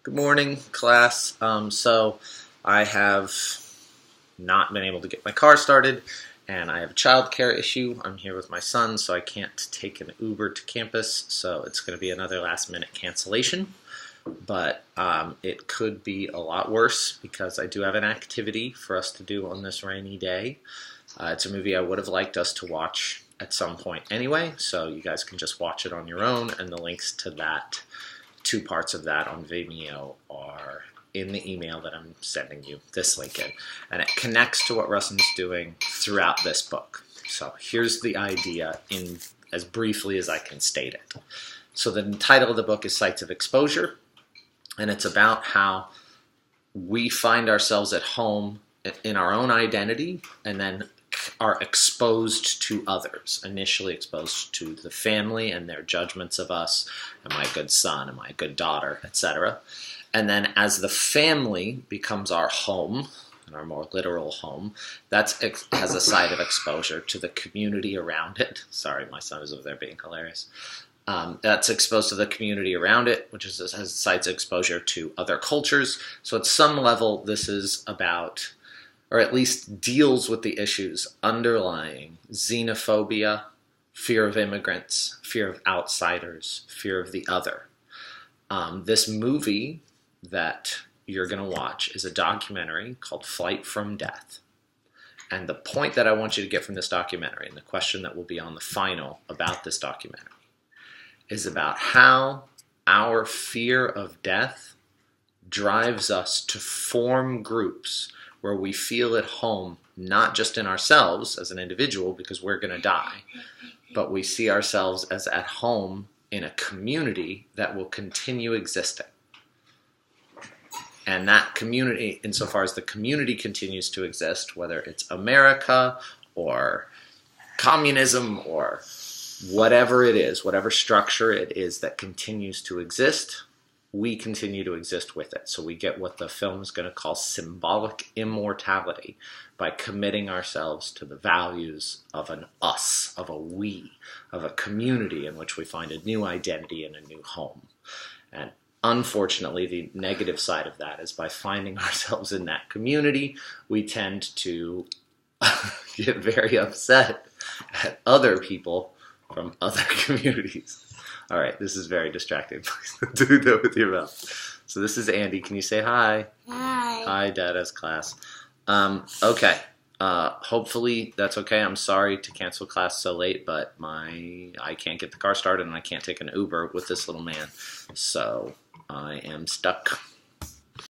Good morning, class. So I have not been able to get my car started, and I have a childcare issue. I'm here with my son, so I can't take an Uber to campus, so it's going to be another last-minute cancellation. But it could be a lot worse because I do have an activity for us to do on this rainy day. It's a movie I would have liked us to watch at some point anyway, so you guys can just watch it on your own, and the links to that, two parts of that on Vimeo, are in the email that I'm sending you, this link in. And it connects to what Rustin's doing throughout this book. So here's the idea in as briefly as I can state it. So the title of the book is Sites of Exposure, and it's about how we find ourselves at home in our own identity and then are exposed to others, initially exposed to the family and their judgments of us. Am I a good son? Am I a good daughter? Etc. And then as the family becomes our home, and our more literal home, that has a side of exposure to the community around it. Sorry, my son is over there being hilarious. That's exposed to the community around it, which has sides of exposure to other cultures. So at some level, this is about, or at least deals with, the issues underlying xenophobia, fear of immigrants, fear of outsiders, fear of the other. This movie that you're going to watch is a documentary called Flight from Death. And the point that I want you to get from this documentary, and the question that will be on the final about this documentary, is about how our fear of death drives us to form groups where we feel at home, not just in ourselves as an individual because we're going to die, but we see ourselves as at home in a community that will continue existing. And that community, insofar as the community continues to exist, whether it's America or communism or whatever it is, whatever structure it is that continues to exist, we continue to exist with it. So we get what the film is going to call symbolic immortality by committing ourselves to the values of an us, of a we, of a community in which we find a new identity and a new home. And unfortunately, the negative side of that is by finding ourselves in that community, we tend to get very upset at other people from other communities. All right, this is very distracting. Please do that with your mouth. So this is Andy. Can you say hi? Hi. Hi, Dada's class. Okay. Hopefully that's okay. I'm sorry to cancel class so late, but I can't get the car started and I can't take an Uber with this little man. So I am stuck.